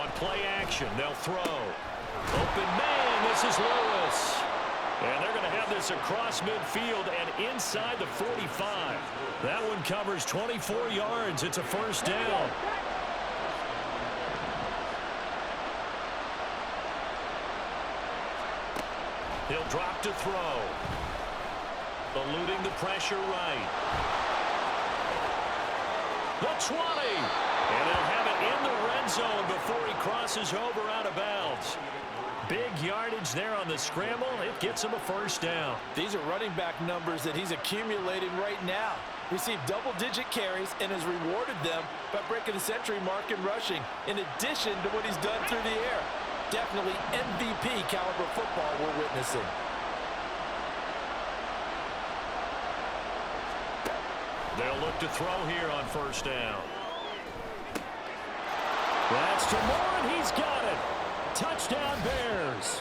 on play action. They'll throw. Open man, this is Lewis. And they're going to have this across midfield and inside the 45. That one covers 24 yards. It's a first down. He'll drop to throw. Eluding the pressure right. The 20. And they'll have it in the red zone before he crosses over out of bounds. Big yardage there on the scramble. It gets him a first down. These are running back numbers that he's accumulating right now. Received double-digit carries and has rewarded them by breaking the century mark in rushing, in addition to what he's done through the air. Definitely MVP caliber football we're witnessing. They'll look to throw here on first down. That's to Moore, and he's got it. Touchdown Bears.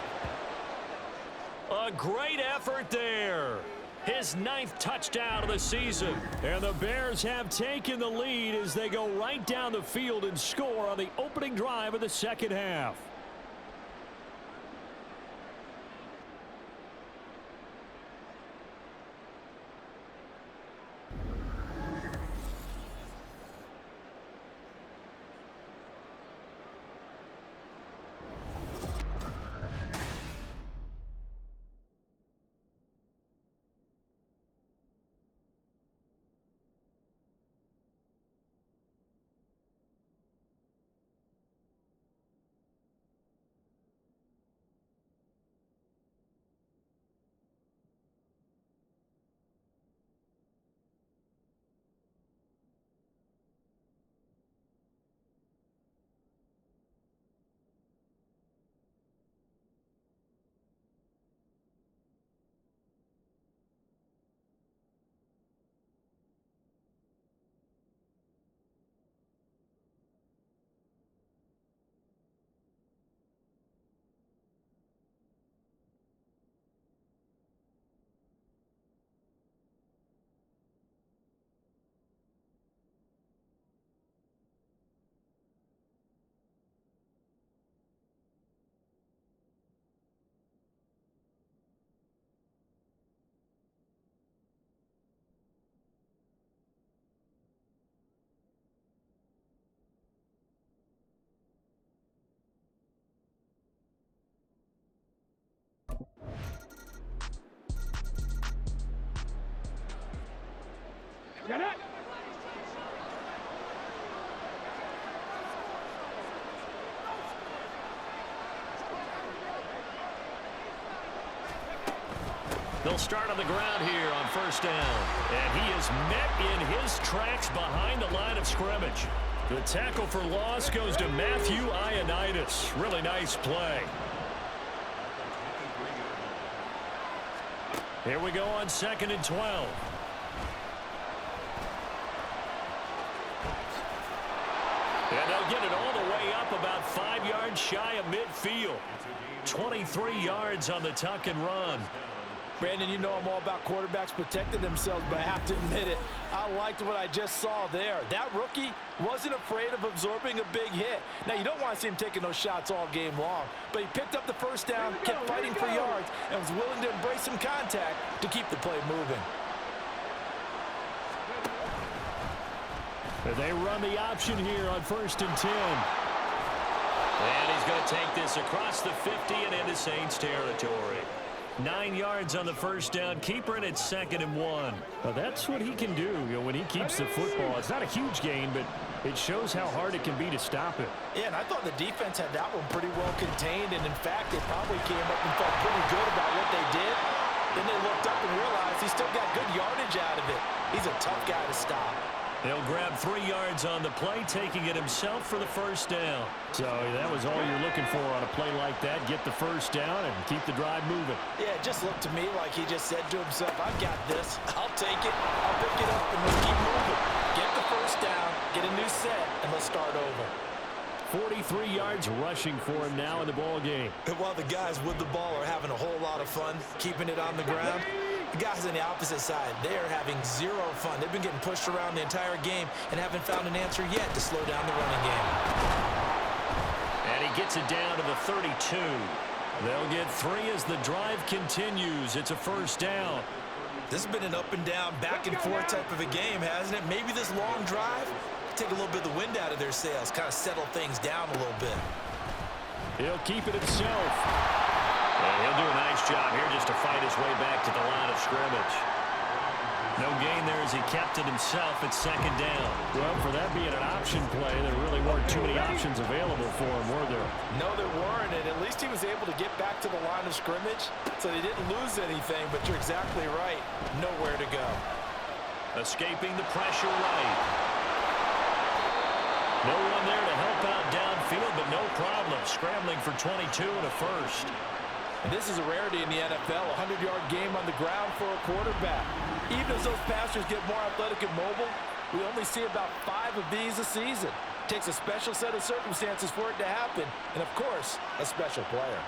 A great effort there. His 9th touchdown of the season. And the Bears have taken the lead as they go right down the field and score on the opening drive of the second half. Got it. They'll start on the ground here on first down. And he is met in his tracks behind the line of scrimmage. The tackle for loss goes to Matthew Ioannidis. Really nice play. Here we go on 2nd and 12. And they'll get it all the way up about 5 yards shy of midfield. 23 yards on the tuck and run. Brandon, you know I'm all about quarterbacks protecting themselves, but I have to admit it, I liked what I just saw there. That rookie wasn't afraid of absorbing a big hit. Now, you don't want to see him taking those shots all game long, but he picked up the first down, kept fighting for yards, and was willing to embrace some contact to keep the play moving. They run the option here on 1st and 10. And he's going to take this across the 50 and into Saints territory. 9 yards on the first down, keeper it at 2nd and 1. Well, that's what he can do, when he keeps the football. It's not a huge gain, but it shows how hard it can be to stop it. Yeah, and I thought the defense had that one pretty well contained, and in fact, they probably came up and felt pretty good about what they did. Then they looked up and realized he still got good yardage out of it. He's a tough guy to stop. He'll grab 3 yards on the play, taking it himself for the first down. So that was all you're looking for on a play like that. Get the first down and keep the drive moving. Yeah, it just looked to me like he just said to himself, I've got this. I'll take it. I'll pick it up, and let's keep moving. Get the first down, get a new set, and let's start over. 43 yards rushing for him now in the ball game. And while the guys with the ball are having a whole lot of fun keeping it on the ground, the guys on the opposite side, they are having zero fun. They've been getting pushed around the entire game and haven't found an answer yet to slow down the running game. And gets it down to the 32. They'll get 3 as the drive continues. It's a first down. This has been an up and down, back and forth type of a game, hasn't it? Maybe this long drive, take a little bit of the wind out of their sails, kind of settle things down a little bit. He'll keep it himself. And he'll do a nice job here just to fight his way back to the line of scrimmage. No gain there as he kept it himself at second down. Well, for that being an option play, there really weren't too many options available for him, were there? No, there weren't, and at least he was able to get back to the line of scrimmage, so they didn't lose anything, but you're exactly right. Nowhere to go. Escaping the pressure right. No one there to help out downfield, but no problem. Scrambling for 22 and a first. And this is a rarity in the NFL, a 100-yard game on the ground for a quarterback. Even as those passers get more athletic and mobile, we only see about 5 of these a season. It takes a special set of circumstances for it to happen, and of course, a special player.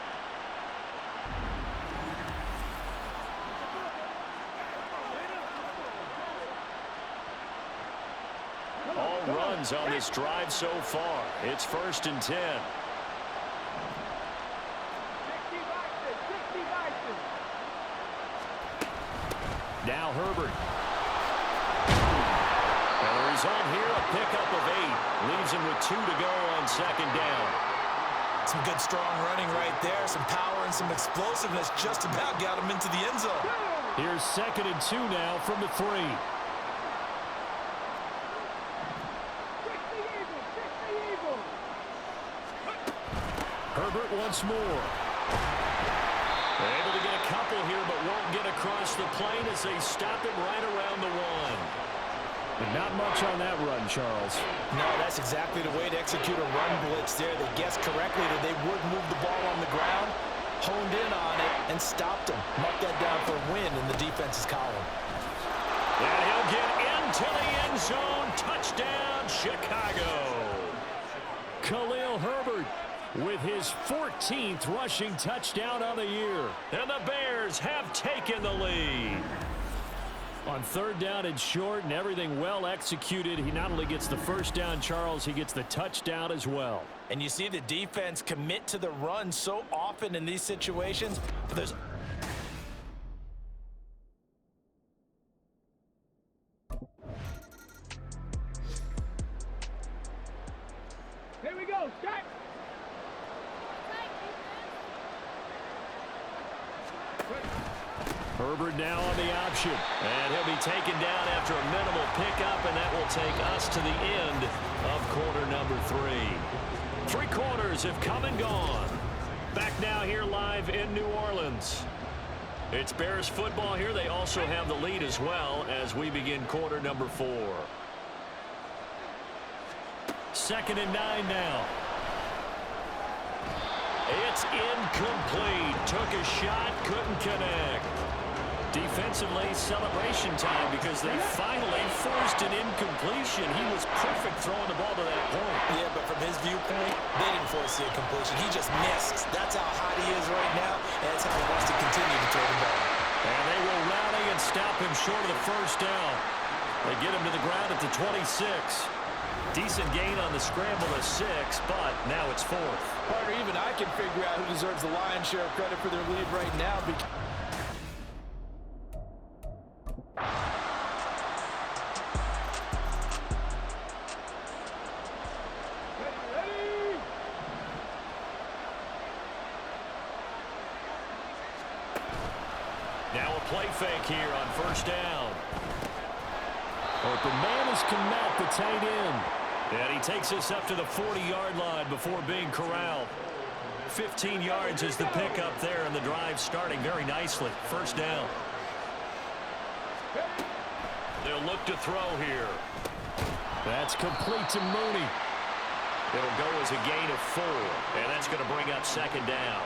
All runs on this drive so far. It's 1st and 10. Now Herbert. And the result here, a pickup of 8. Leaves him with 2 to go on second down. Some good, strong running right there. Some power and some explosiveness just about got him into the end zone. Here's 2nd and 2 now from the 3. Herbert once more. Able to get a couple here, but won't get across the plane as they stop it right around the 1. But not much on that run, Charles. No, that's exactly the way to execute a run blitz there. They guessed correctly that they would move the ball on the ground, honed in on it, and stopped them. Mark that down for a win in the defense's column. And he'll get into the end zone. Touchdown, Chicago. Khalil Herbert with his 14th rushing touchdown on the year. And the Bears have taken the lead. On 3rd down and short and everything well executed, he not only gets the first down, Charles, he gets the touchdown as well. And you see the defense commit to the run so often in these situations, but there's... Here we go, start! Herbert now on the option. And he'll be taken down after a minimal pickup, and that will take us to the end of quarter number 3. 3 quarters have come and gone. Back now here live in New Orleans. It's Bears football here. They also have the lead as well as we begin quarter number 4. 2nd and 9 now. It's incomplete. Took a shot, couldn't connect. Defensively, celebration time because they finally forced an incompletion. He was perfect throwing the ball to that point. Yeah, but from his viewpoint, they didn't force the incompletion. He just missed. That's how hot he is right now, and that's how he wants to continue to throw the ball. And they will rally and stop him short of the first down. They get him to the ground at the 26. Decent gain on the scramble of 6, but now it's 4th. Partner, even I can figure out who deserves the lion's share of credit for their lead right now. Now a play fake here on first down. Open man has come out, the tight end. And he takes us up to the 40-yard line before being corralled. 15 yards is the pickup there, and the drive starting very nicely. First down. They'll look to throw here. That's complete to Mooney. It'll go as a gain of 4, and that's going to bring up second down.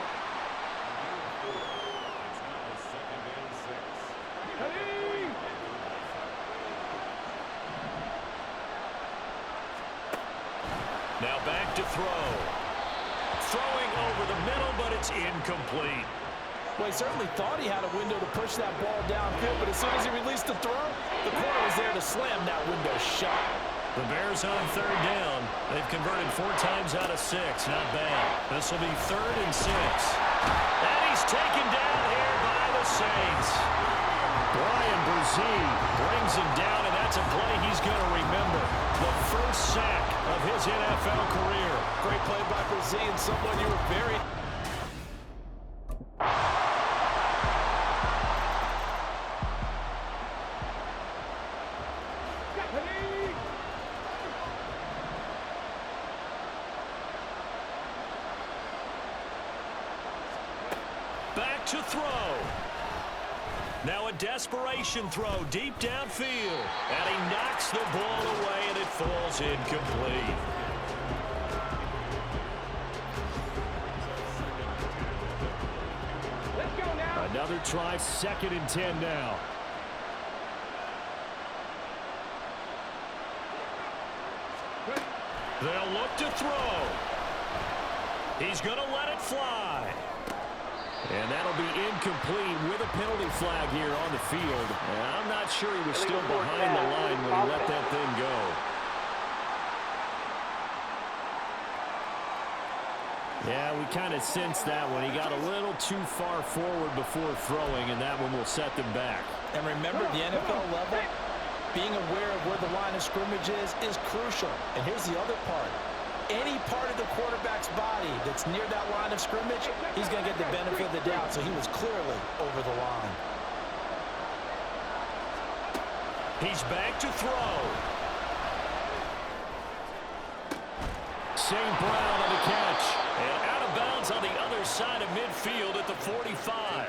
Now back to throw. Throwing over the middle, but it's incomplete. Well, he certainly thought he had a window to push that ball downfield, but as soon as he released the throw, the corner was there to slam that window shut. The Bears on third down. They've converted 4 times out of 6. Not bad. This will be 3rd and 6. And he's taken down here by the Saints. Brian Brzee brings him down, and that's a play he's going to remember. The first sack of his NFL career. Great play by Brzee, and someone you were very... Back to throw. Now a desperation throw deep downfield. And he knocks the ball away, and it falls incomplete. Let's go now. Another try, 2nd and 10 now. They'll look to throw. He's going to let it fly. And that'll be incomplete with a penalty flag here on the field. And I'm not sure he was still behind the line when he let that thing go. Yeah, we kind of sensed that when he got a little too far forward before throwing, and that one will set them back. And remember, the NFL level, being aware of where the line of scrimmage is crucial. And here's the other part. Any part of the quarterback's body that's near that line of scrimmage, he's going to get the benefit of the doubt. So he was clearly over the line. He's back to throw. St. Brown on the catch. And out of bounds on the other side of midfield at the 45.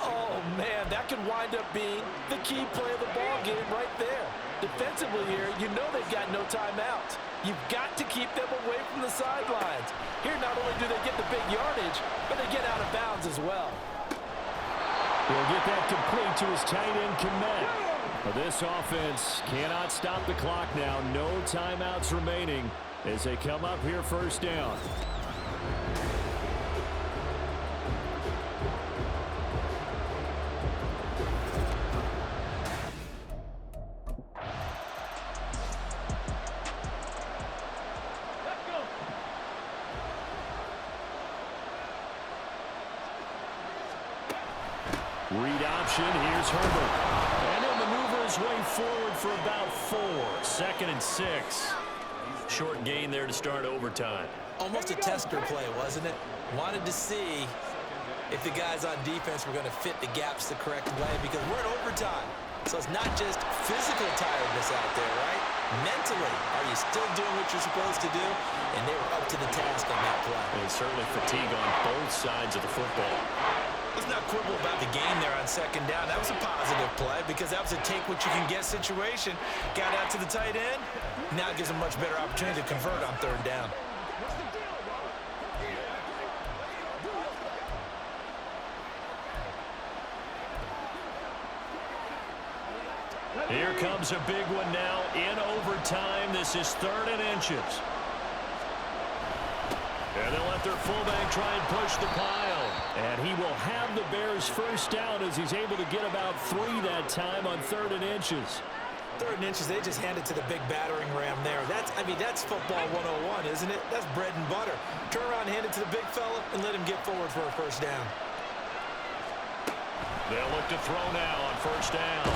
Oh, man, that could wind up being the key play of the ball game right there. Defensively here, you know they've got no timeouts. You've got to keep them away from the sidelines. Here, not only do they get the big yardage, but they get out of bounds as well. He'll get that complete to his tight end, Kmet. But this offense cannot stop the clock now. No timeouts remaining as they come up here 1st down. Read option. Here's Herbert. And he'll maneuver his way forward for about 4. 2nd and 6. Short gain there to start overtime. Almost a tester play, wasn't it? Wanted to see if the guys on defense were going to fit the gaps the correct way, because we're in overtime. So it's not just physical tiredness out there, right? Mentally, are you still doing what you're supposed to do? And they were up to the task on that play. And certainly fatigue on both sides of the football. Let's not quibble about the game there on 2nd down. That was a positive play because that was a take-what-you-can-get situation. Got out to the tight end. Now it gives them a much better opportunity to convert on 3rd down. Here comes a big one now in overtime. This is 3rd and inches. And they'll let their fullback try and push the pile. And he will have the Bears 1st down as he's able to get about 3 that time on 3rd and inches. 3rd and inches, they just hand it to the big battering ram there. That's football 101, isn't it? That's bread and butter. Turn around, hand it to the big fella, and let him get forward for a 1st down. They'll look to throw now on 1st down.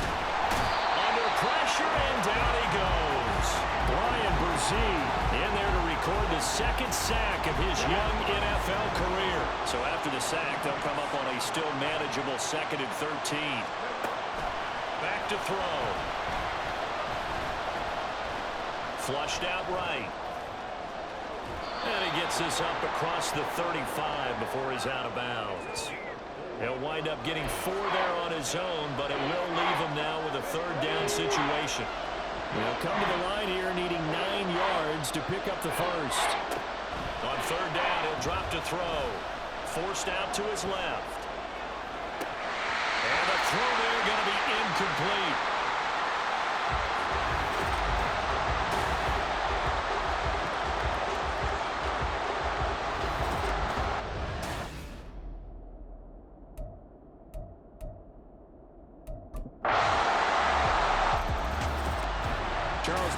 Under pressure, and down he goes. Brian Brzee in there to record the 2nd sack of his young NFL career. So after the sack, they'll come up on a still manageable 2nd and 13. Back to throw. Flushed out right. And he gets this up across the 35 before he's out of bounds. He'll wind up getting 4 there on his own, but it will leave him now with a 3rd down situation. He'll come to the line here needing 9 yards to pick up the 1st. On 3rd down, he'll drop to throw. Forced out to his left. And the throw there going to be incomplete.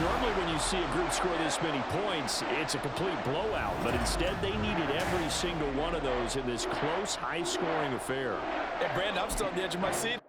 Normally when you see a group score this many points, it's a complete blowout. But instead, they needed every single one of those in this close, high-scoring affair. Hey, Brandon, I'm still on the edge of my seat.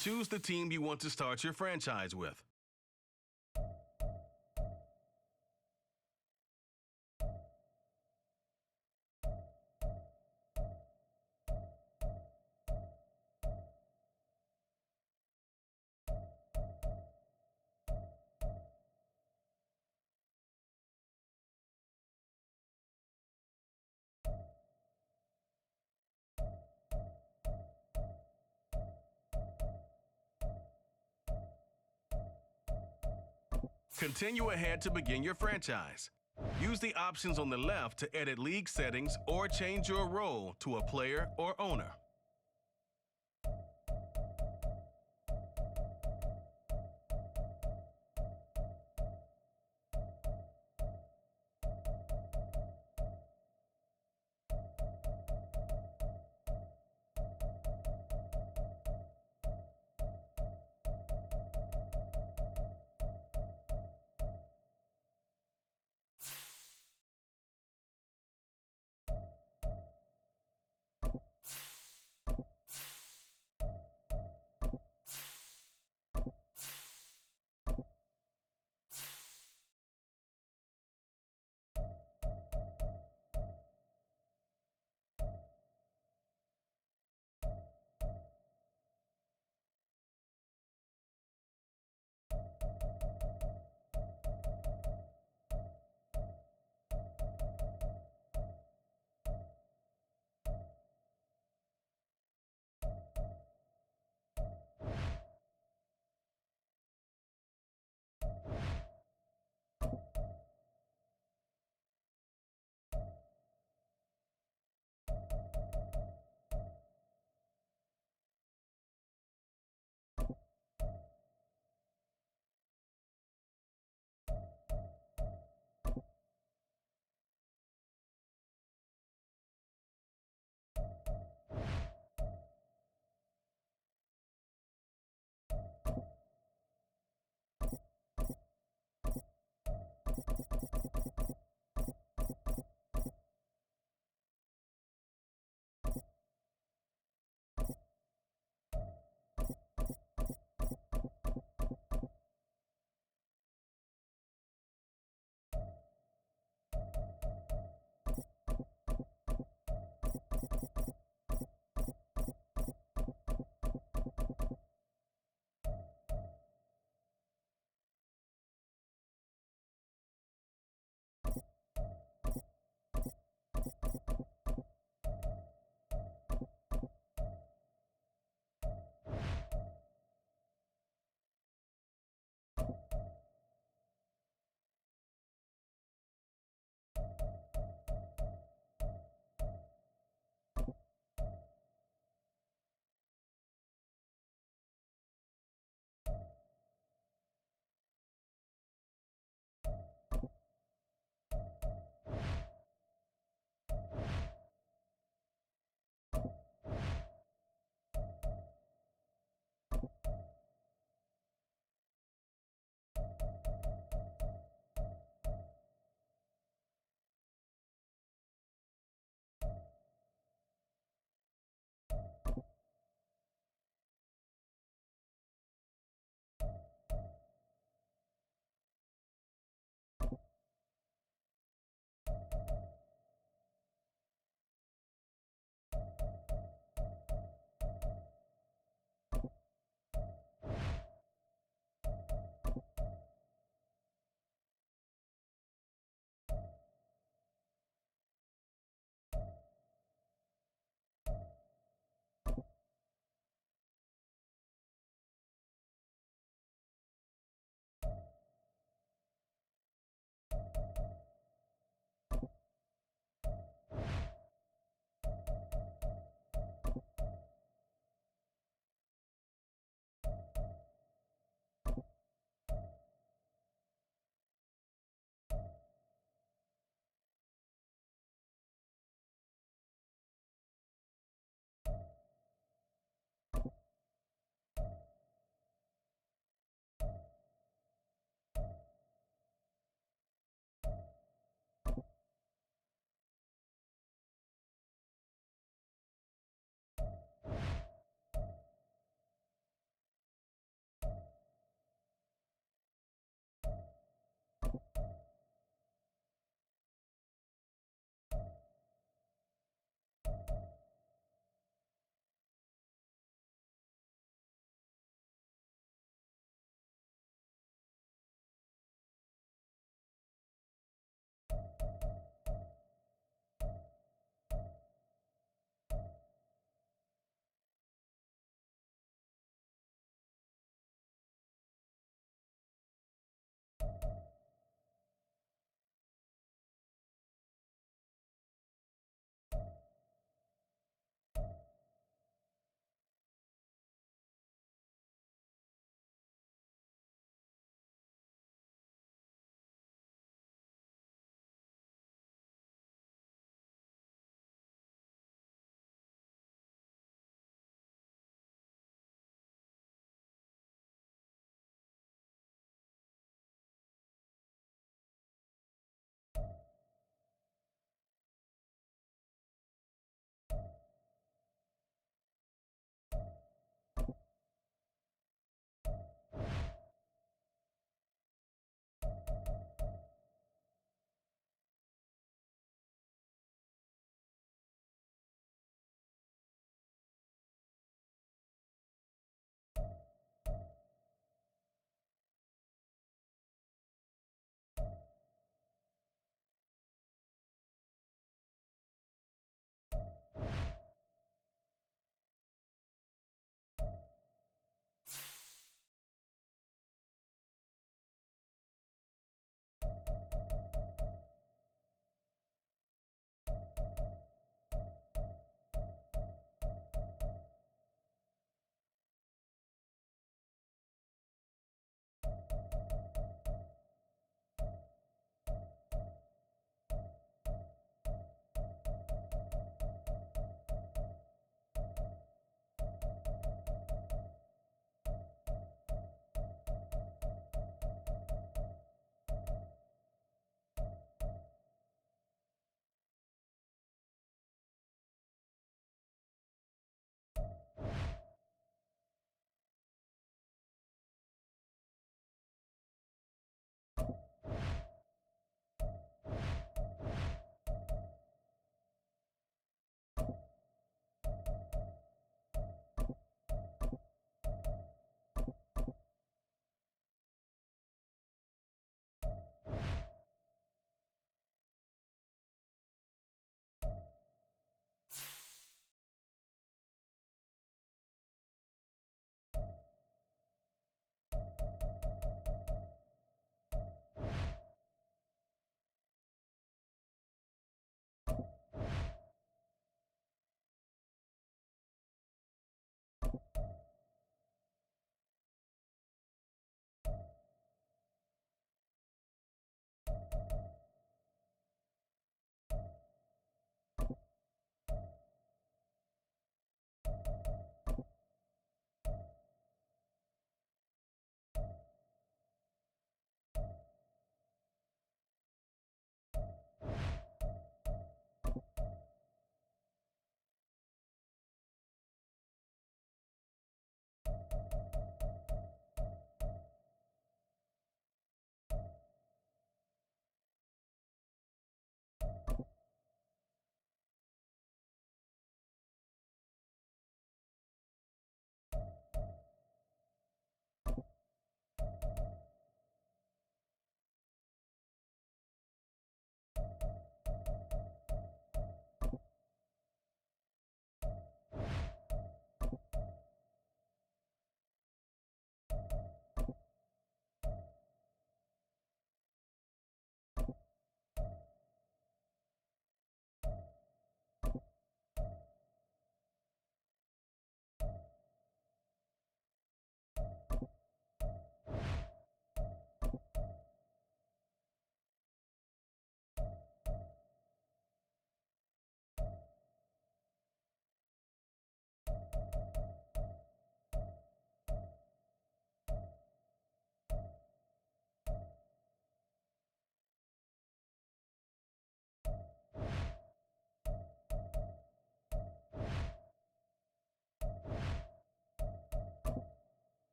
Choose the team you want to start your franchise with. Continue ahead to begin your franchise. Use the options on the left to edit league settings or change your role to a player or owner.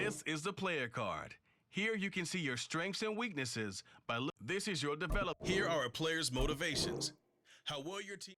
This is the player card. Here you can see your strengths and weaknesses. This is your development. Here are a player's motivations. How well your team...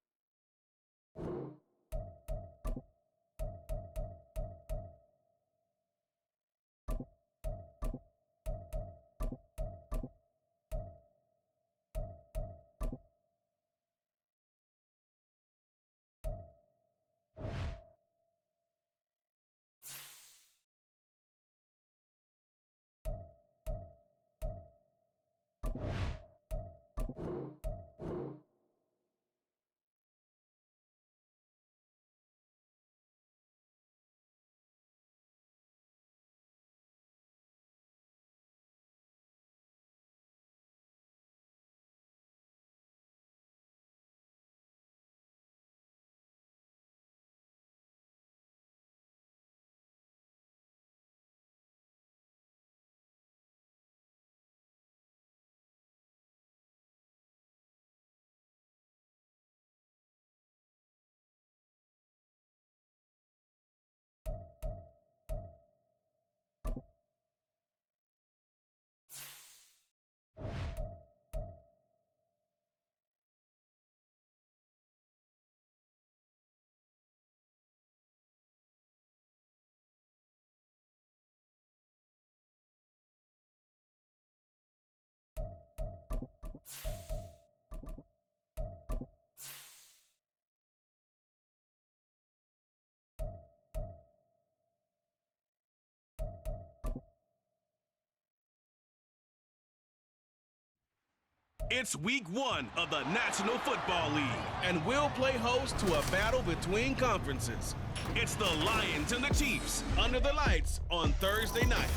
It's week 1 of the National Football League, and we'll play host to a battle between conferences. It's the Lions and the Chiefs under the lights on Thursday night.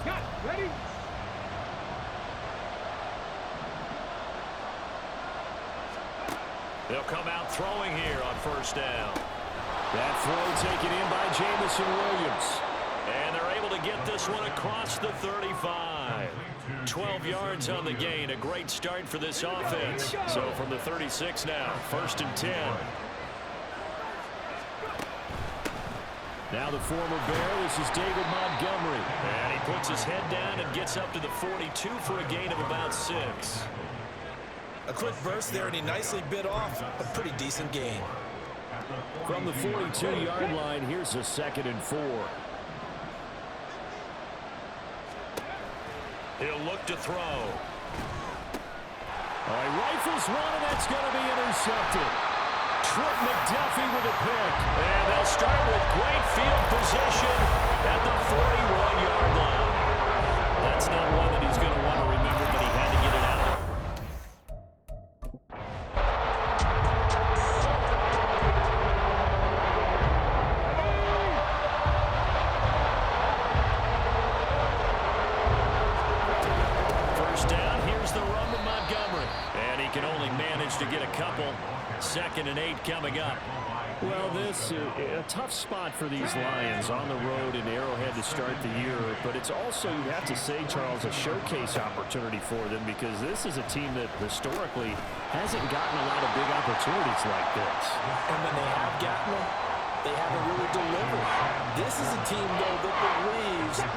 Scott, ready? They'll come out throwing here on first down. That throw taken in by Jamison Williams. And they're able to get this one across the 35. 12 yards on the gain. A great start for this offense. So from the 36 now, 1st and 10. Now the former Bear, this is David Montgomery. And he puts his head down and gets up to the 42 for a gain of about 6. A quick burst there, and he nicely bit off a pretty decent gain. From the 42-yard line, here's a 2nd and 4. He'll look to throw. He rifles one, and that's going to be intercepted. Trent McDuffie with a pick. And they'll start with great field position at the 41-yard line. That's not one that he's going to want to remember, but he had to get it out. First down, here's the run to Montgomery. And he can only manage to get a couple. 2nd and 8 coming up. Well, this is a tough spot for these Lions on the road in Arrowhead to start the year, but it's also, you have to say, Charles, a showcase opportunity for them because this is a team that historically hasn't gotten a lot of big opportunities like this. And when they have gotten them, they haven't really delivered. This is a team, though, that believes that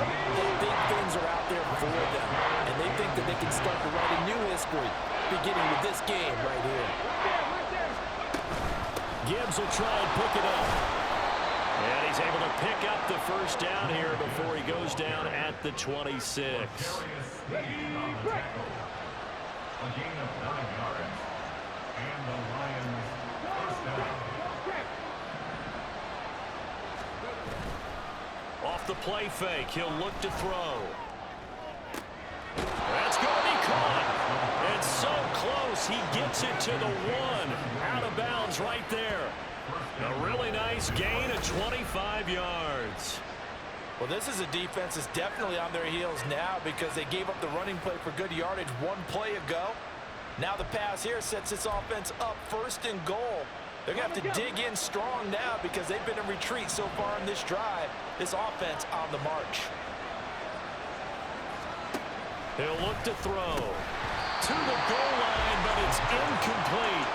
big things are out there for them, and they think that they can start to write a new history, beginning with this game right here. Gibbs will try and pick it up. And he's able to pick up the first down here before he goes down at the 26. A gain of 9 yards. And the Lions first down. Off the play fake, he'll look to throw. That's going to be caught. It's so close, he gets it to the 1. Out of bounds right there. A really nice gain of 25 yards. Well, this is a defense that's definitely on their heels now because they gave up the running play for good yardage one play ago. Now the pass here sets this offense up 1st and goal. They're going to have to dig in strong now because they've been in retreat so far in this drive. This offense on the march. He'll look to throw. To the goal line, but it's incomplete.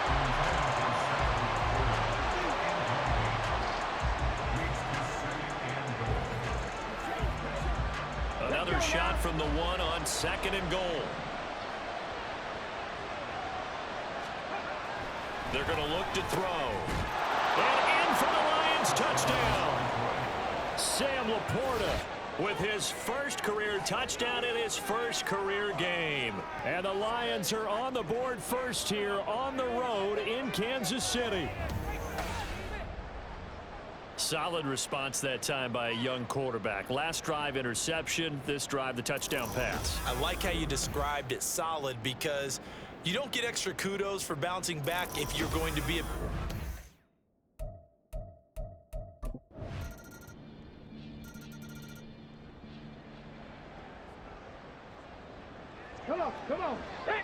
Another shot from the one on 2nd and goal. They're going to look to throw. And in for the Lions, touchdown. Sam Laporta with his first career touchdown in his first career game. And the Lions are on the board first here on the road in Kansas City. Solid response that time by a young quarterback. Last drive, interception. This drive, the touchdown pass. I like how you described it, solid, because you don't get extra kudos for bouncing back if you're going to be a... Come on. Hey.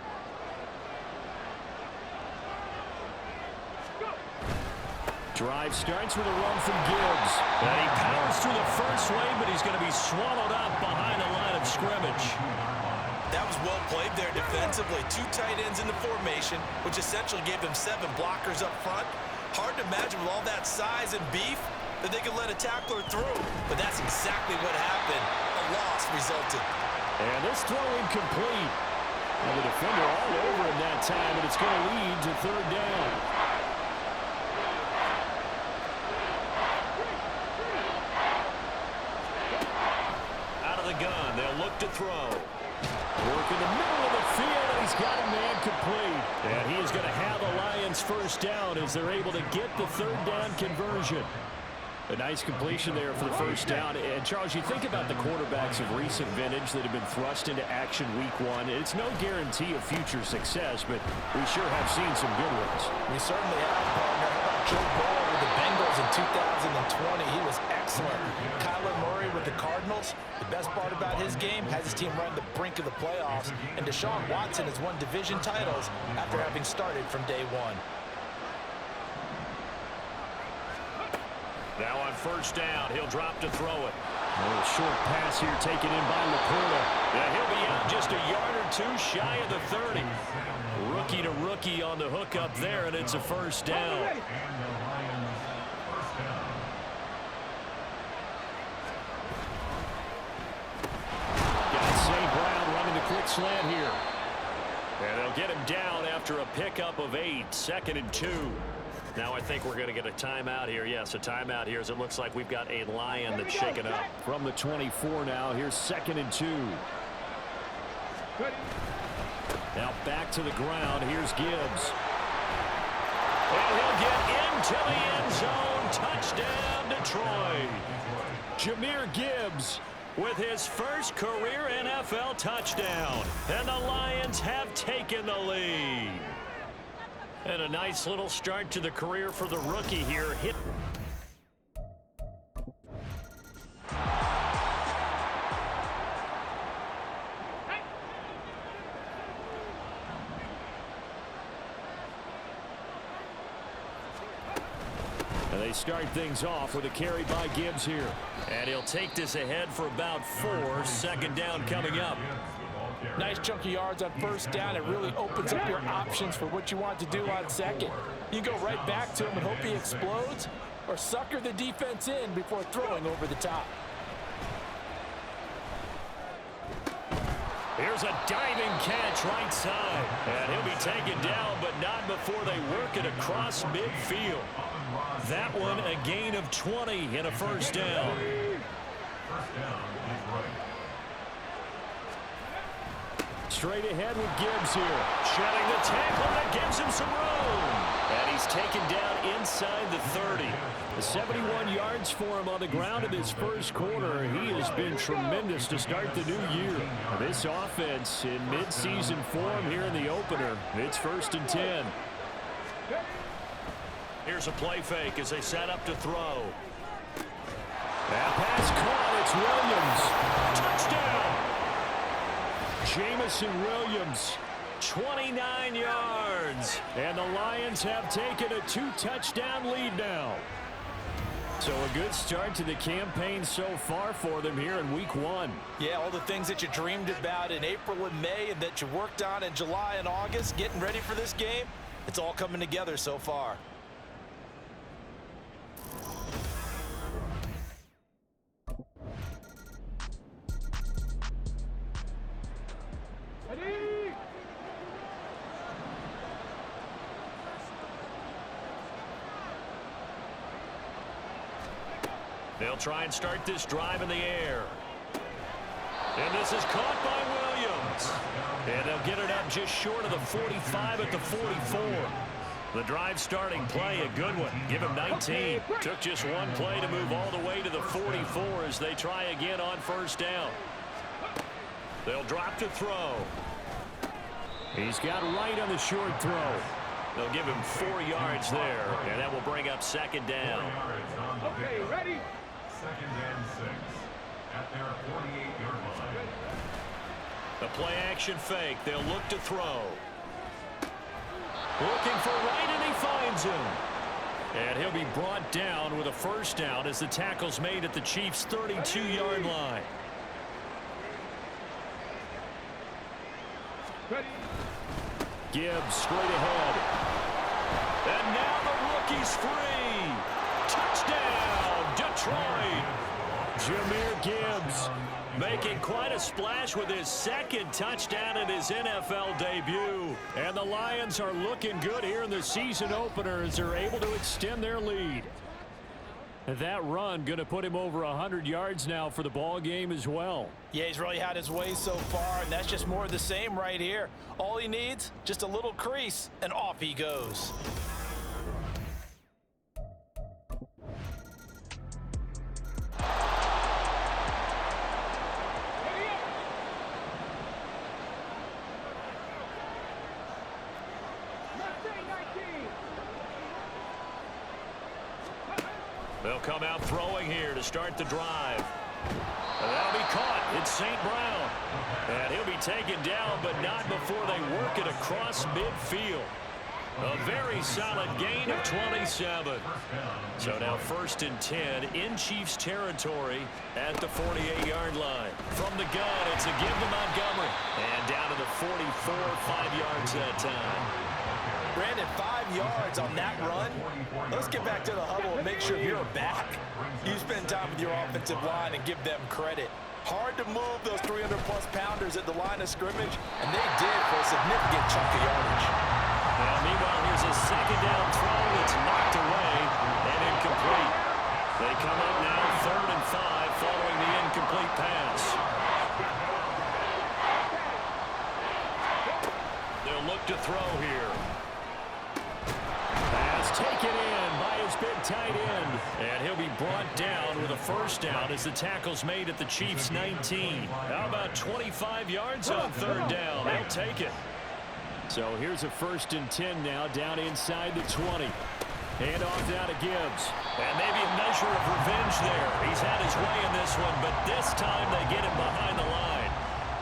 Drive starts with a run from Gibbs. And he powers through the first lane, but he's going to be swallowed up behind the line of scrimmage. That was well played there defensively. 2 tight ends in the formation, which essentially gave them 7 blockers up front. Hard to imagine with all that size and beef that they could let a tackler through. But that's exactly what happened. A loss resulted. And this throw incomplete. And the defender all over him that time, and it's going to lead to 3rd down. Out of the gun, they'll look to throw. Work in the middle of the field, and he's got a man complete. And he is going to have the Lions first down as they're able to get the 3rd down conversion. A nice completion there for the first down. And, Charles, you think about the quarterbacks of recent vintage that have been thrust into action week 1. It's no guarantee of future success, but we sure have seen some good ones. We certainly have, partner. How about Joe Burrow with the Bengals in 2020? He was excellent. Kyler Murray with the Cardinals. The best part about his game has his team right on the brink of the playoffs. And Deshaun Watson has won division titles after having started from day 1. Now on first down, he'll drop to throw it. A little short pass here taken in by Laporta. Yeah, he'll be out just a yard or 2 shy of the 30. Rookie to rookie on the hook up there, and it's a first down. Got St. Brown running the quick slant here. And they'll get him down after a pickup of 8, 2nd and 2. Now I think we're going to get a timeout here. Yes, a timeout here as it looks like we've got a Lion that's shaken up. From the 24 now, here's 2nd and 2. Now back to the ground. Here's Gibbs. And he'll get into the end zone. Touchdown, Detroit. Jahmyr Gibbs with his first career NFL touchdown. And the Lions have taken the lead. And a nice little start to the career for the rookie here. Hit. And they start things off with a carry by Gibbs here. And he'll take this ahead for about 4. 2nd down coming up. Nice chunky yards on first down. It really opens up your options for what you want to do on 2nd. You go right back to him and hope he explodes, or sucker the defense in before throwing over the top. Here's a diving catch right side. And he'll be taken down, but not before they work it across midfield. That one a gain of 20 and a first down. Straight ahead with Gibbs here. Shedding the tackle that gives him some room. And he's taken down inside the 30. 71 yards for him on the ground in his first quarter. He has been tremendous to start the new year. This offense in midseason form here in the opener. It's 1st and 10. Here's a play fake as they set up to throw. That pass caught. It's Williams. Touchdown. Jamison Williams. 29 yards. And the Lions have taken a 2-touchdown lead now. So a good start to the campaign so far for them here in week 1. Yeah, all the things that you dreamed about in April and May and that you worked on in July and August, getting ready for this game, it's all coming together so far. They'll try and start this drive in the air. And this is caught by Williams. And they'll get it up just short of the 45 at the 44. The drive starting play, a good one. Give him 19. Took just one play to move all the way to the 44 as they try again on first down. They'll drop to throw. He's got right on the short throw. They'll give him 4 yards there, and that will bring up second down. Okay, ready? Second and 6 at their 48-yard line. A play-action fake. They'll look to throw. Looking for right, and he finds him. And he'll be brought down with a first down as the tackle's made at the Chiefs' 32-yard line. Gibbs straight ahead. And now the rookie's free. Touchdown, Detroit. Jahmyr Gibbs making quite a splash with his second touchdown in his NFL debut. And the Lions are looking good here in the season opener as they're able to extend their lead. And that run going to put him over 100 yards now for the ball game as well. Yeah, he's really had his way so far, and that's just more of the same right here. All he needs, just a little crease, and off he goes. They'll come out throwing here to start the drive. And that'll be caught. It's St. Brown. And he'll be taken down, but not before they work it across midfield. A very solid gain of 27. So now 1st and 10 in Chiefs territory at the 48-yard line. From the gun, it's a give to Montgomery. And down to the 44, 5 yards that time. Brandon, 5 yards on that run. Let's get back to the huddle and make sure you're back. You spend time with your offensive line and give them credit. Hard to move those 300-plus pounders at the line of scrimmage, and they did for a significant chunk of yardage. Well, meanwhile, here's a second down throw that's knocked away and incomplete. They come up now 3rd and 5 following the incomplete pass. They'll look to throw here. Pass taken in by his big tight end. And he'll be brought down with a first down as the tackle's made at the Chiefs' 19. How about 25 yards on 3rd down? They'll take it. So here's a 1st and 10 now down inside the 20. Hand off down to Gibbs. And maybe a measure of revenge there. He's had his way in this one, but this time they get him behind the line.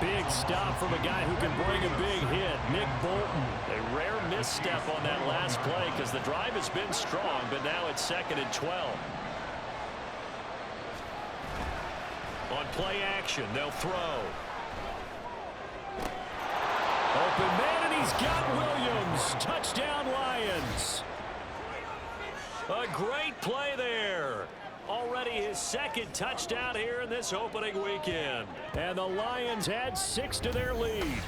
Big stop from a guy who can bring a big hit, Nick Bolton. A rare misstep on that last play because the drive has been strong, but now it's 2nd and 12. On play action, they'll throw. Open man, and he's got Williams. Touchdown, Lions. A great play there. Already his 2nd touchdown here in this opening weekend. And the Lions add 6 to their lead.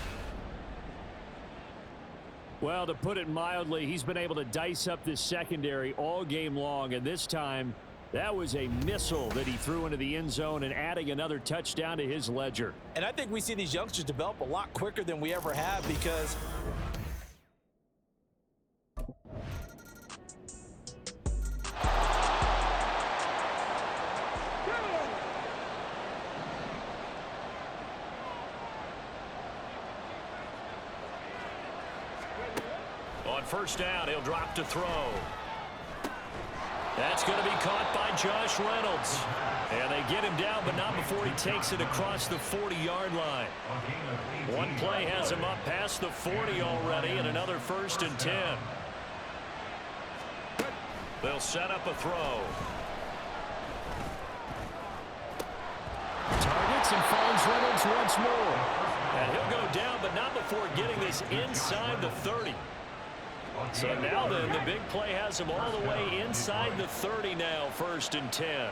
Well, to put it mildly, he's been able to dice up this secondary all game long, and this time that was a missile that he threw into the end zone and adding another touchdown to his ledger. And I think we see these youngsters develop a lot quicker than we ever have because on first down, he'll drop to throw. That's going to be caught by Josh Reynolds. And they get him down, but not before he takes it across the 40-yard line. One play has him up past the 40 already, and another 1st and 10. They'll set up a throw. and finds Reynolds once more. And he'll go down, but not before getting this inside the 30. So now then, the big play has him all the way inside the 30 now, 1st and 10.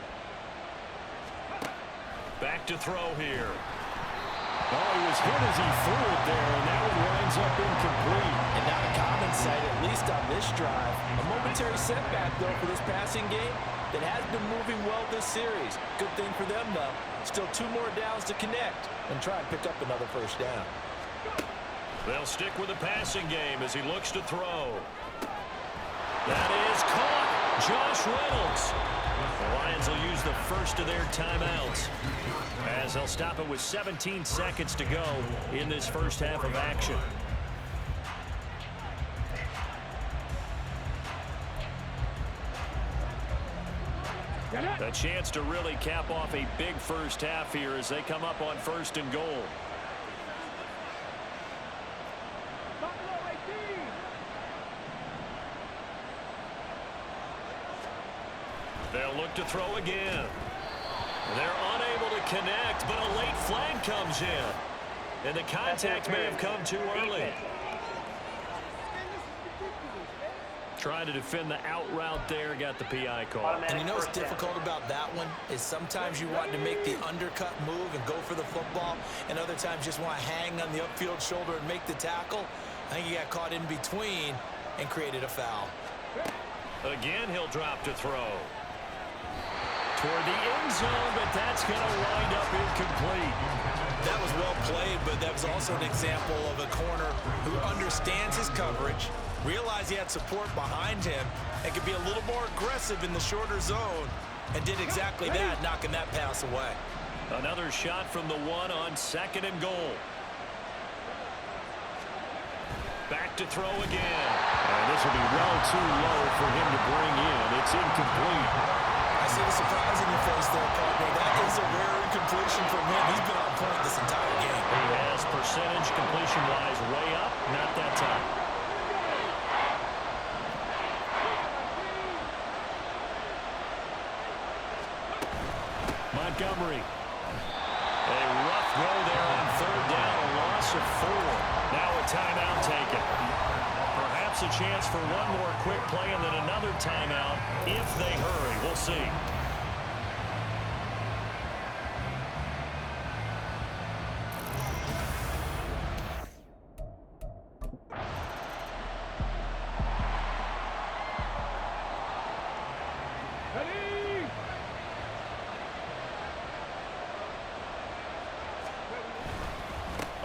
Back to throw here. Oh, he was hit as he threw it there, and that one winds up incomplete. And not a common sight, at least on this drive. A momentary setback, though, for this passing game that has been moving well this series. Good thing for them, though. Still 2 more downs to connect and try and pick up another 1st down. They'll stick with the passing game as he looks to throw. That is caught. Josh Reynolds. The Lions will use the first of their timeouts as they'll stop it with 17 seconds to go in this first half of action. A chance to really cap off a big first half here as they come up on 1st and goal. They'll look to throw again. They're unable to connect, but a late flag comes in. And the contact may have come too early. Trying to defend the out route there, got the PI call. And you know what's difficult about that one is sometimes you want to make the undercut move and go for the football, and other times just want to hang on the upfield shoulder and make the tackle. I think he got caught in between and created a foul. Again, he'll drop to throw. Toward the end zone, but that's going to wind up incomplete. That was well played, but that was also an example of a corner who understands his coverage, realized he had support behind him, and could be a little more aggressive in the shorter zone, and did exactly that, knocking that pass away. Another shot from the 1 on 2nd and goal. Back to throw again. And this will be well too low for him to bring in. It's incomplete. I see the surprise in your face there, partner. That is a rare incompletion from him. He's been on point this entire game. He has percentage completion-wise way up, not that time. Montgomery. A rough go there on 3rd down, a loss of 4. Now a timeout taken. Perhaps a chance for one more quick play and then another timeout if they hurry. We'll see.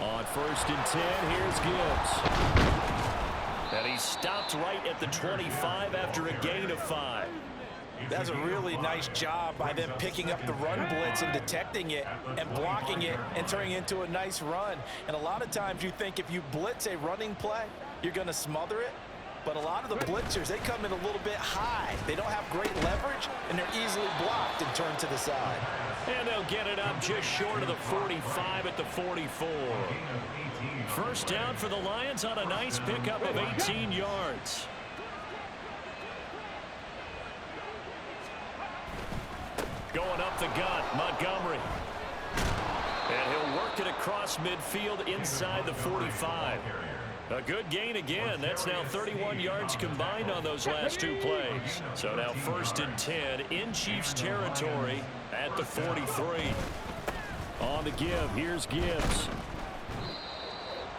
On 1st and 10, here's Gibbs. And he stopped right at the 25 after a gain of 5. That's a really nice job by them picking up the run blitz and detecting it and blocking it and turning it into a nice run. And a lot of times you think if you blitz a running play, you're going to smother it. But a lot of the blitzers, they come in a little bit high. They don't have great leverage, and they're easily blocked and turned to the side. And they'll get it up just short of the 45 at the 44. 1st down for the Lions on a nice pickup of 18 yards. Going up the gut, Montgomery. And he'll work it across midfield inside the 45. A good gain again. That's now 31 yards combined on those last 2 plays. So now 1st and 10 in Chiefs territory at the 43. On the give, here's Gibbs.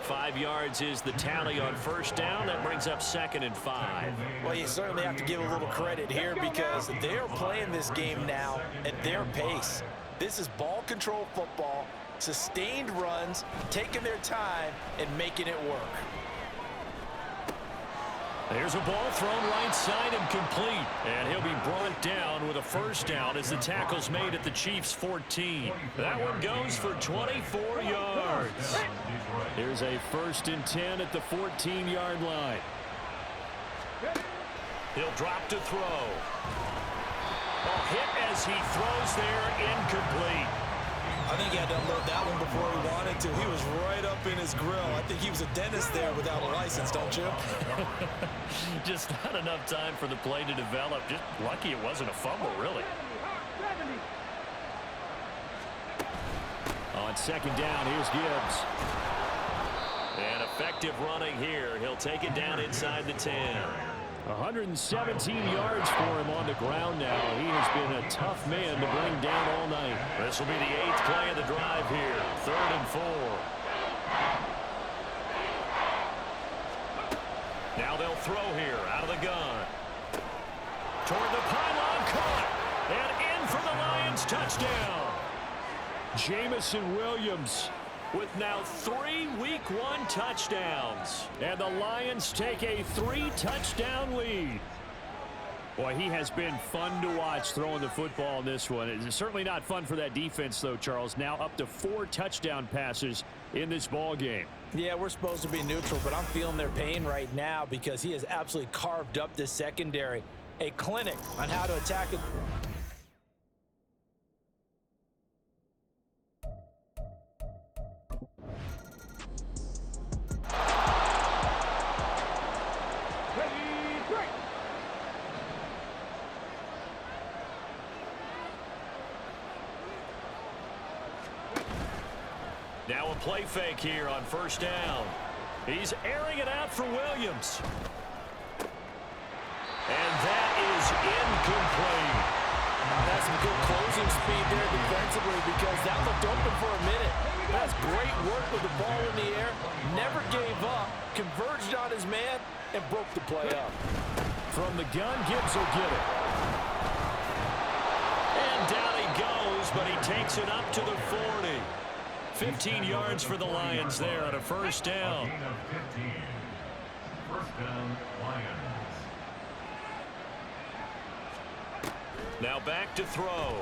5 yards is the tally on 1st down. That brings up 2nd and 5. Well, you certainly have to give a little credit here because they're playing this game now at their pace. This is ball control football, sustained runs, taking their time, and making it work. There's a ball thrown right side and complete. And he'll be brought down with a 1st down as the tackle's made at the Chiefs' 14. That one goes for 24 yards. Here's a 1st and 10 at the 14-yard line. He'll drop to throw. A hit as he throws there, incomplete. I think he had to unload that one before he wanted to. He was right up in his grill. I think he was a dentist there without a license, don't you? Just not enough time for the play to develop. Just lucky it wasn't a fumble, really. On second down, here's Gibbs. And effective running here. He'll take it down inside the 10. 117 yards for him on the ground now. He has been a tough man to bring down all night. This will be the 8th play of the drive here. 3rd and 4. Now they'll throw here out of the gun. Toward the pylon, caught. And in for the Lions, touchdown. Jamison Williams with now 3 Week 1 touchdowns. And the Lions take a 3-touchdown lead. Boy, he has been fun to watch throwing the football in this one. It's certainly not fun for that defense, though, Charles. Now up to 4 touchdown passes in this ball game. Yeah, we're supposed to be neutral, but I'm feeling their pain right now because he has absolutely carved up this secondary. A clinic on how to attack it. Now a play fake here on 1st down. He's airing it out for Williams. And that is incomplete. That's some good closing speed there defensively because that looked open for a minute. That's great work with the ball in the air. Never gave up. Converged on his man and broke the play up. From the gun, Gibbs will get it. And down he goes, but he takes it up to the 40. 15 yards for the Lions there on a 1st down. Gain of 15. 1st down, Lions. Now back to throw.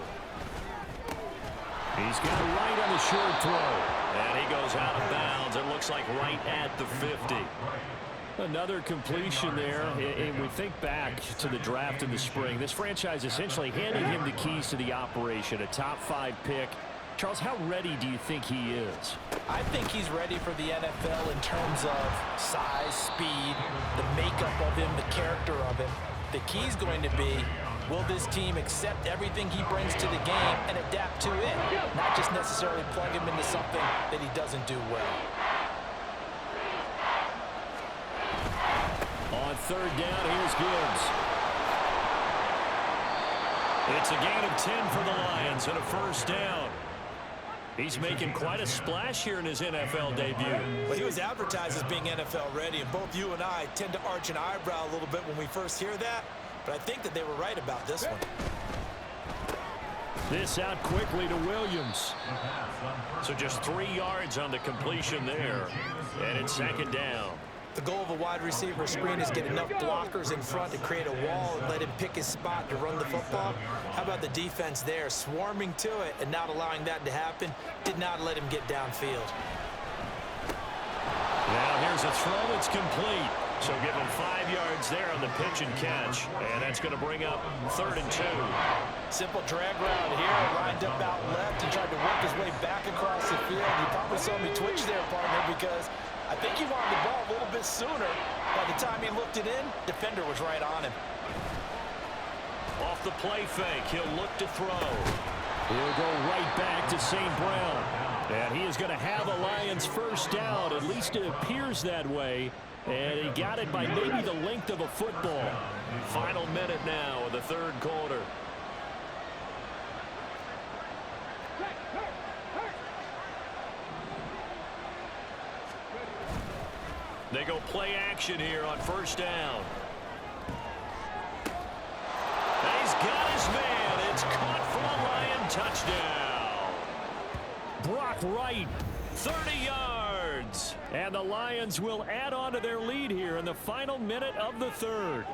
He's got it right on the short throw. And he goes out of bounds. It looks like right at the 50. Another completion there. And we think back to the draft in the spring. This franchise essentially handed him the keys to the operation, a top 5 pick. Charles, how ready do you think he is? I think he's ready for the NFL in terms of size, speed, the makeup of him, the character of him. The key's going to be, will this team accept everything he brings to the game and adapt to it? Not just necessarily plug him into something that he doesn't do well. On 3rd down, here's Gibbs. It's a gain of 10 for the Lions and a 1st down. He's making quite a splash here in his NFL debut. Well, he was advertised as being NFL ready, and both you and I tend to arch an eyebrow a little bit when we first hear that, but I think that they were right about this one. This out quickly to Williams. So just 3 yards on the completion there, and it's 2nd down. The goal of a wide receiver screen is get enough blockers in front to create a wall and let him pick his spot to run the football. How about the defense there, swarming to it and not allowing that to happen? Did not let him get downfield. Now here's a throw that's complete. So give him 5 yards there on the pitch and catch. And that's going to bring up 3rd and 2. Simple drag route here, lined up out left and tried to work his way back across the field. You probably saw me twitch there, partner, because I think he wanted the ball a little bit sooner. By the time he looked it in, defender was right on him. Off the play fake, he'll look to throw. He'll go right back to St. Brown. And he is going to have a Lions 1st down. At least it appears that way. And he got it by maybe the length of a football. Final minute now of the 3rd quarter. They go play action here on 1st down. And he's got his man. It's caught for a Lion touchdown. Brock Wright. 30 yards. And the Lions will add on to their lead here in the final minute of the 3rd.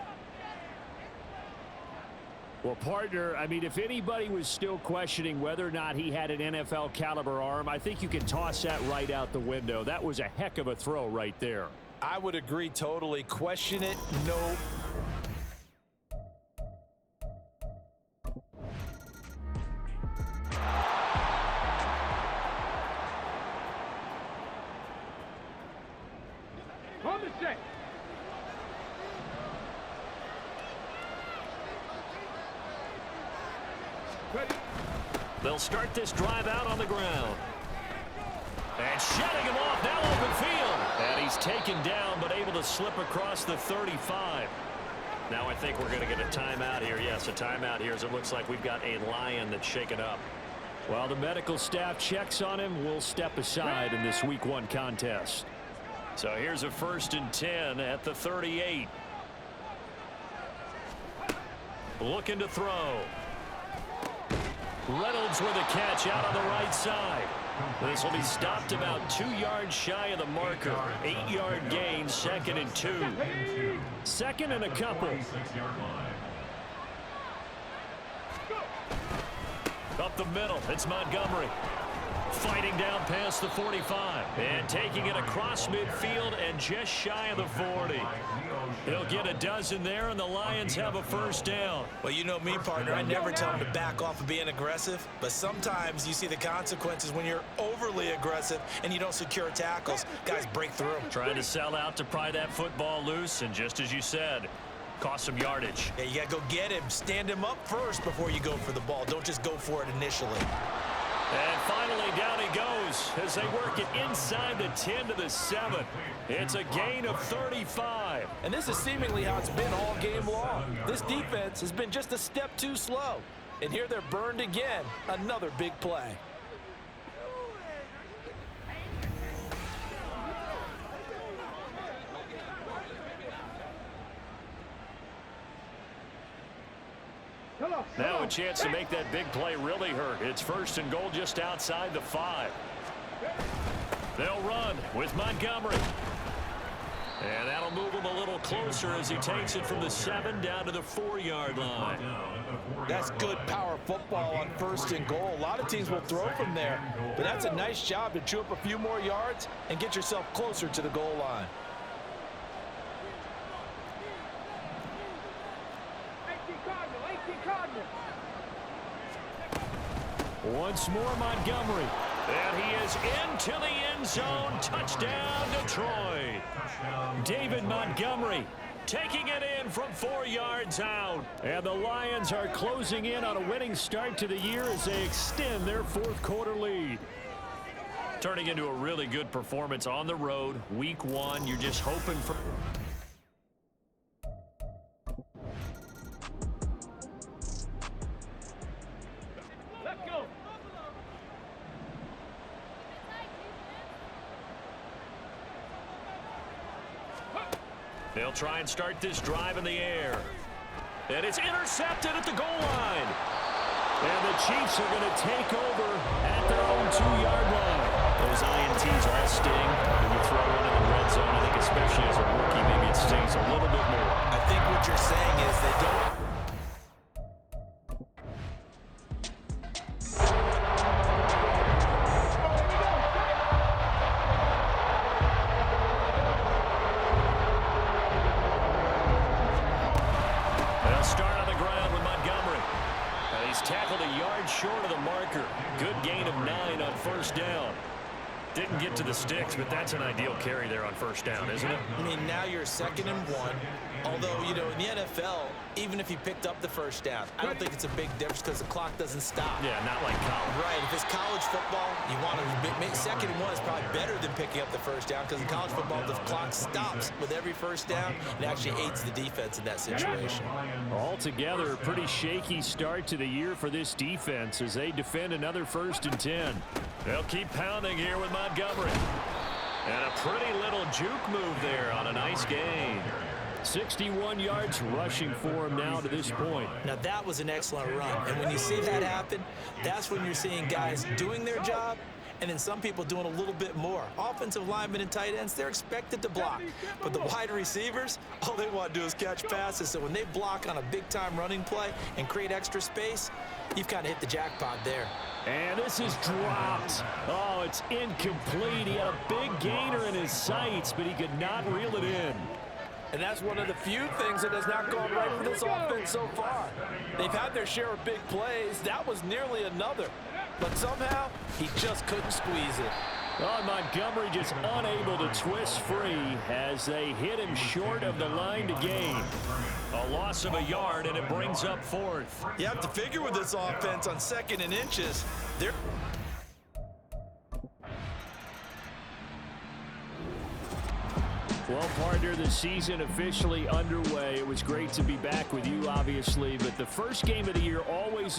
Well, partner, I mean, if anybody was still questioning whether or not he had an NFL caliber arm, I think you can toss that right out the window. That was a heck of a throw right there. I would agree totally. Question it? No. They'll start this drive out on the ground. And shutting him off now open field. And he's taken down but able to slip across the 35. Now I think we're going to get a timeout here. Yes, a timeout here as it looks like we've got a Lion that's shaken up. While the medical staff checks on him, we'll step aside in this Week 1 contest. So here's a 1st and 10 at the 38. Looking to throw. Reynolds with a catch out on the right side. This will be stopped about 2 yards shy of the marker. 8-yard gain, 2nd and 2. 2nd and a couple. Up the middle, it's Montgomery. Fighting down past the 45. And taking it across midfield and just shy of the 40. He'll get a dozen there, and the Lions have a 1st down. Well, you know me, partner. I never tell them to back off of being aggressive. But sometimes you see the consequences when you're overly aggressive and you don't secure tackles. Guys break through. Trying to sell out to pry that football loose, and just as you said, cost some yardage. Yeah, you got to go get him. Stand him up first before you go for the ball. Don't just go for it initially. And finally, down he goes as they work it inside the 10 to the 7. It's a gain of 35. And this is seemingly how it's been all game long. This defense has been just a step too slow. And here they're burned again. Another big play. Now a chance to make that big play really hurt. It's 1st and goal just outside the 5. They'll run with Montgomery. And that'll move him a little closer as he takes it from the 7 down to the 4-yard line. That's good power football on 1st and goal. A lot of teams will throw from there. But that's a nice job to chew up a few more yards and get yourself closer to the goal line. Once more, Montgomery. And he is into the end zone. Touchdown, Detroit. David Montgomery taking it in from 4 yards out. And the Lions are closing in on a winning start to the year as they extend their 4th quarter lead. Turning into a really good performance on the road. Week 1, you're just hoping for... They'll try and start this drive in the air. And it's intercepted at the goal line. And the Chiefs are going to take over at their own 2-yard line. Those INTs all sting when you throw one in the red zone. I think especially as a rookie, maybe it stings a little bit more. I think what you're saying is they don't... Tackled a yard short of the marker. Good gain of 9 on 1st down. Didn't get to the sticks, but that's an ideal carry there on 1st down, isn't it? I mean, now you're 2nd and 1. Although, you know, in the NFL, even if you picked up the 1st down, I don't think it's a big difference because the clock doesn't stop. Yeah, not like college. Right. If it's college football, you want to make 2nd and 1 is probably better than picking up the 1st down because in college football, the clock stops with every 1st down. It actually aids the defense in that situation. Altogether, a pretty shaky start to the year for this defense as they defend another 1st and 10. They'll keep pounding here with Montgomery. And a pretty little juke move there on a nice gain. 61 yards rushing for him now to this point. Now that was an excellent run. And when you see that happen, that's when you're seeing guys doing their job and then some people doing a little bit more. Offensive linemen and tight ends, they're expected to block. But the wide receivers, all they want to do is catch passes. So when they block on a big-time running play and create extra space, you've kind of hit the jackpot there. And this is dropped. Oh, it's incomplete. He had a big gainer in his sights, but he could not reel it in. And that's one of the few things that has not gone right for this offense so far. They've had their share of big plays. That was nearly another. But somehow, he just couldn't squeeze it. Oh, Montgomery just unable to twist free as they hit him short of the line to gain. A loss of a yard, and it brings up 4th. You have to figure with this offense on 2nd and inches, they're... Well, partner, the season officially underway. It was great to be back with you, obviously, but the first game of the year always